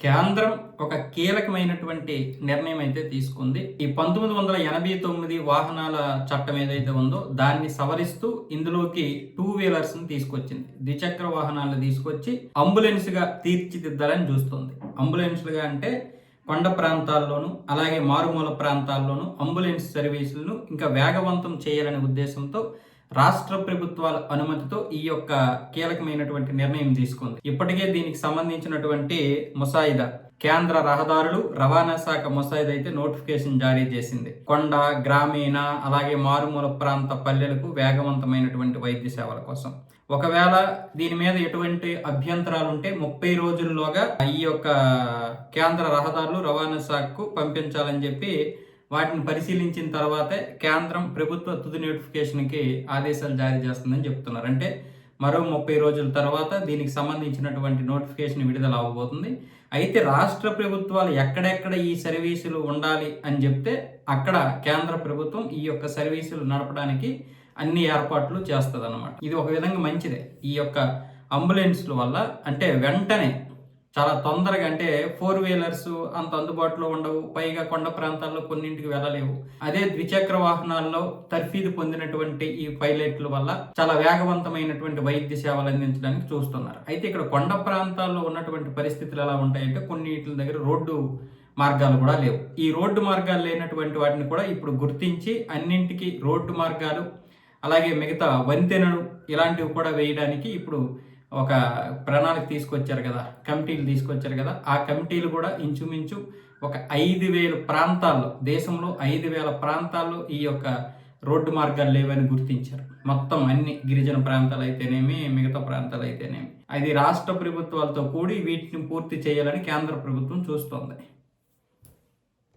కేంద్రం ఒక కీలకమైనటువంటి నిర్ణయం అయితే తీసుకుంది. ఈ 1989 వాహనాల చట్టం ఏదైతే ఉందో దాన్ని సవరిస్తూ ఇందులోకి టూ వీలర్స్ ని తీసుకొచ్చింది. ద్విచక్ర వాహనాలను తీసుకొచ్చి అంబులెన్స్ గా తీర్చిదిద్దాలని చూస్తుంది. అంబులెన్స్లుగా అంటే కొండ ప్రాంతాల్లోనూ అలాగే మారుమూల ప్రాంతాల్లోనూ అంబులెన్స్ సర్వీసులను ఇంకా వేగవంతం చేయాలనే ఉద్దేశంతో రాష్ట్ర ప్రభుత్వాల అనుమతితో ఈ యొక్క కీలకమైనటువంటి నిర్ణయం తీసుకుంది. ఇప్పటికే దీనికి సంబంధించినటువంటి ముసాయిదా కేంద్ర రహదారులు రవాణా శాఖ ముసాయిదా అయితే నోటిఫికేషన్ జారీ చేసింది. కొండ, గ్రామీణ అలాగే మారుమూల ప్రాంత పల్లెలకు వేగవంతమైనటువంటి వైద్య సేవల కోసం. ఒకవేళ దీని మీద ఎటువంటి అభ్యంతరాలు ఉంటే 30 రోజుల్లోగా ఈ యొక్క కేంద్ర రహదారులు రవాణా శాఖకు పంపించాలని చెప్పి వాటిని పరిశీలించిన తర్వాతే కేంద్రం ప్రభుత్వ తుది నోటిఫికేషన్కి ఆదేశాలు జారీ చేస్తుందని చెప్తున్నారు. అంటే మరో 30 రోజుల తర్వాత దీనికి సంబంధించినటువంటి నోటిఫికేషన్ విడుదల అవ్వబోతుంది. అయితే రాష్ట్ర ప్రభుత్వాలు ఎక్కడెక్కడ ఈ సర్వీసులు ఉండాలి అని చెప్తే అక్కడ కేంద్ర ప్రభుత్వం ఈ యొక్క సర్వీసులు నడపడానికి అన్ని ఏర్పాట్లు చేస్తుంది అన్నమాట. ఇది ఒక విధంగా మంచిదే. ఈ యొక్క అంబులెన్స్ల వల్ల అంటే వెంటనే చాలా తొందరగా అంటే 4 వీలర్స్ అంత అందుబాటులో ఉండవు. పైగా కొండ ప్రాంతాల్లో కొన్నింటికి వెళ్ళలేవు. అదే ద్విచక్ర వాహనాల్లో తర్ఫీదు పొందినటువంటి ఈ పైలట్ల వల్ల చాలా వేగవంతమైనటువంటి వైద్య సేవలు అందించడానికి చూస్తున్నారు. అయితే ఇక్కడ కొండ ప్రాంతాల్లో ఉన్నటువంటి పరిస్థితులు ఎలా ఉంటాయంటే కొన్నిటి దగ్గర రోడ్డు మార్గాలు కూడా లేవు. ఈ రోడ్డు మార్గాలు లేనటువంటి వాటిని కూడా ఇప్పుడు గుర్తించి అన్నింటికి రోడ్డు మార్గాలు అలాగే మిగతా వంతెనలు ఇలాంటివి కూడా వేయడానికి ఇప్పుడు ఒక ప్రణాళిక తీసుకొచ్చారు కదా, కమిటీలు తీసుకొచ్చారు కదా. ఆ కమిటీలు కూడా ఇంచుమించు ఒక 5,000 ప్రాంతాల్లో, దేశంలో 5,000 ప్రాంతాల్లో ఈ యొక్క రోడ్డు మార్గాలు లేవని గుర్తించారు. మొత్తం అన్ని గిరిజన ప్రాంతాలు అయితేనేమి, మిగతా ప్రాంతాలు అయితేనేమి. అది రాష్ట్ర ప్రభుత్వాలతో కూడి వీటిని పూర్తి చేయాలని కేంద్ర ప్రభుత్వం చూస్తోంది.